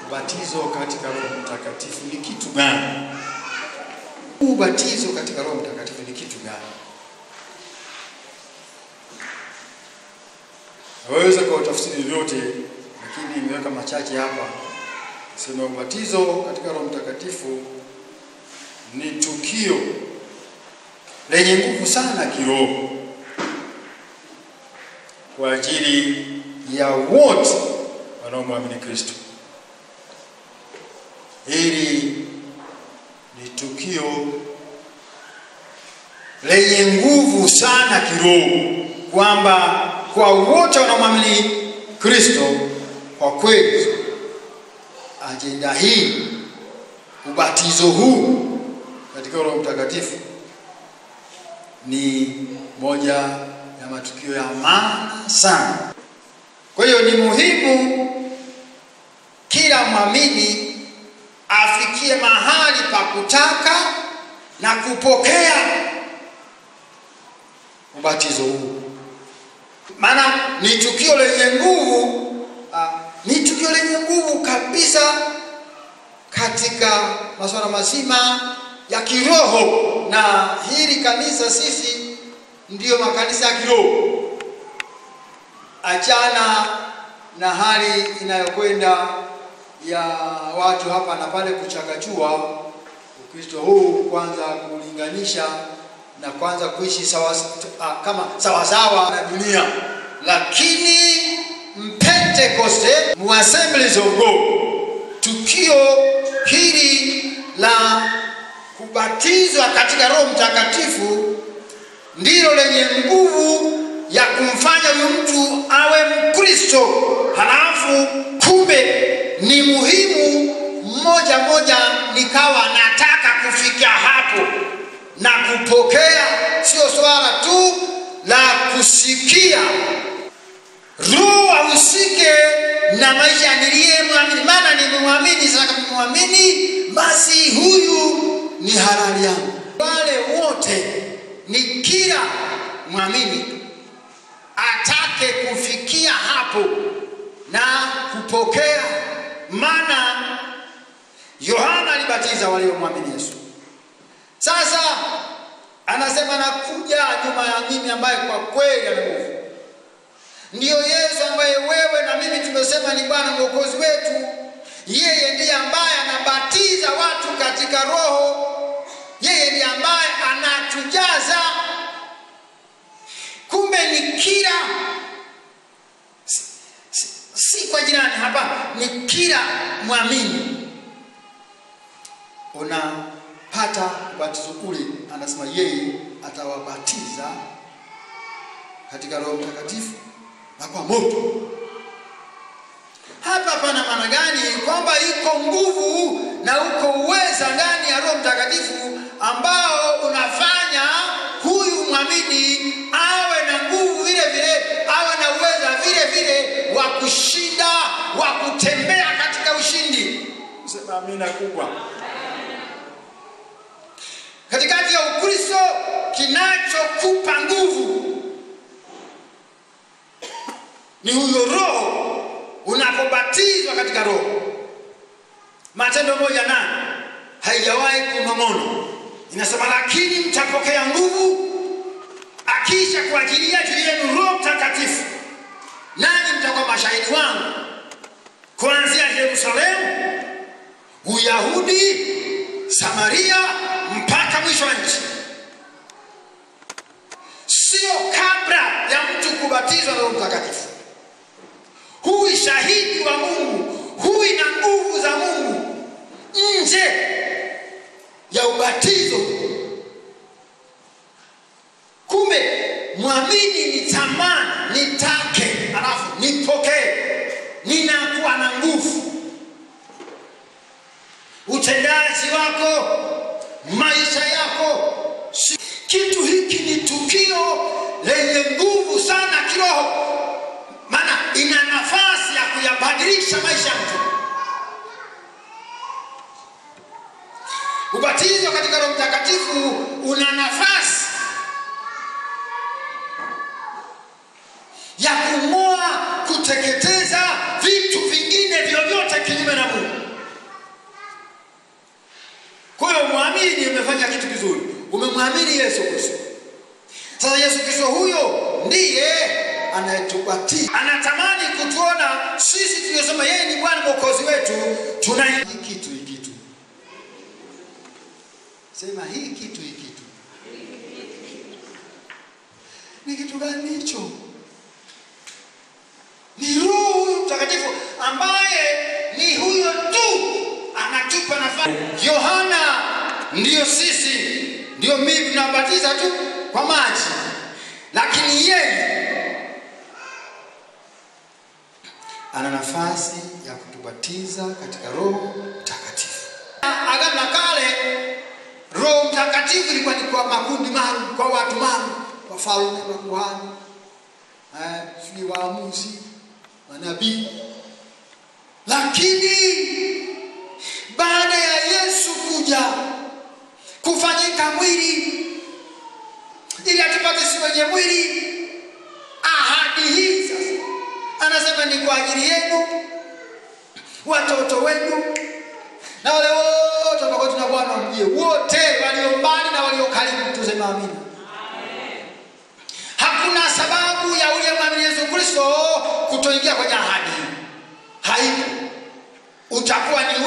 ubatizo katika Roho Mtakatifu ni kitu gani? Ubatizo katika Roho Mtakatifu ni kitu gani? Naweza kwa tafsiri yote, lakini nimeweka machache hapa. Sema ubatizo katika Roho Mtakatifu ni tukio lenye nguvu sana kiroho kwa ajili ya wote wanaomwamini Kristo. Hili ni tukio lenye nguvu sana kiroho kwamba kwa wote wanaomwamini Kristo, kwa kweli ajenda hii, ubatizo huu katika Roho Mtakatifu ni moja ya matukio ya maana sana. Kwa hiyo ni muhimu kila mwamini afikie mahali pa kutaka na kupokea ubatizo huu. Maana ni tukio lenye nguvu, kabisa katika masuala mazima ya kiroho, na hili kanisa sisi ndiyo makanisa ya kiroho. Achana na hali inayokwenda ya watu hapa na pale kuchakachua Ukristo huu, kwanza kulinganisha na kwanza kuishi kama sawa na dunia. Lakini Pentecoste, Assemblies of God, tukio hili la kubatizwa katika Roho Mtakatifu ndilo lenye nguvu ya kumfanya huyu mtu awe Mkristo. Halafu kumbe ni muhimu moja nikawa nataka kufikia hapo na kupokea, sio swala tu la kusikia. Roho ahusike na maisha niliyemwamini. Maana nimemwamini, sasa kama nimemwamini, basi huyu ni halali yangu. Wale wote ni kila mwamini atake kufikia hapo na kupokea. Maana Yohana alibatiza waliomwamini Yesu. Sasa anasema nakuja nyuma ya mimi ambaye kwa kweli ana nguvu. Ndiyo Yesu ambaye wewe na mimi tumesema ni Bwana Mwokozi wetu. Yeye ndiye ambaye anabatiza watu katika Roho. Yeye ndiye ambaye anatujaza. Kumbe ni kila, si kwa jirani hapa, ni kila mwamini unapata ubatizo ule. Anasema yeye atawabatiza katika Roho Mtakatifu na kwa moto. Hapa pana maana gani? Kwamba iko nguvu na uko uweza ndani ya Roho Mtakatifu ambao unafanya huyu mwamini awe na nguvu vile vile, awe na uweza vile vile wa kushinda, wa kutembea katika ushindi. Sema amina kubwa. Katikati ya Ukristo, kinachokupa nguvu ni huyo Roho. Unapobatizwa katika Roho, Matendo 1:8 haijawahi kunong'ona. Inasema lakini mtapokea nguvu akisha kuajilia juu yenu Roho Mtakatifu, nanyi mtakuwa mashahidi wangu kuanzia Yerusalemu, Uyahudi, Samaria mpaka mwisho wa nchi. Sio kabla ya mtu kubatizwa na Roho Mtakatifu. Huyu shahidi wa Mungu, huyu na nguvu za Mungu nje ya ubatizo. Kumbe mwamini ni tamani, nitake, alafu nipokee, ninakuwa na nguvu. Utendaji wako, maisha yako, kitu hiki ni tukio lenye nguvu sana kiroho. Maana ina nafasi ya kuyabadilisha maisha ya mtu. Ubatizo katika Roho Mtakatifu una nafasi ya kung'oa, kuteketeza vitu vingine vyovyote kinyume na Mungu. umefanya kitu kizuri, umemwamini Yesu Kristo. Sasa Yesu Kristo huyo ndiye anayetubatiza. Anatamani kutuona sisi tuliosema yeye ni Bwana Mwokozi wetu, tuna hii kitu. Sema hii kitu. Ni kitu gani hicho? Ni Roho Mtakatifu ambaye ni huyo tu anatupa nafasi. Yohana ndio sisi, ndio mimi tunabatiza tu kwa maji, lakini yeye ana nafasi ya kutubatiza katika Roho Mtakatifu. Agano la Kale Roho Mtakatifu ilikuwa ni kwa makundi maalum, kwa watu maalum, wafalme, makuhani, waamuzi, manabii. Lakini baada ya Yesu kuja kufanyika mwili ili atupate sisi wenye mwili, ahadi hii sasa anasema ni kwa ajili yenu, watoto wenu, na wale wote ambao tuna Bwana mjie, wote walio mbali na walio karibu. Tuseme amina. Hakuna sababu ya ule mwamini Yesu Kristo kutoingia kwenye ahadi hii. Haipo. Utakuwa ni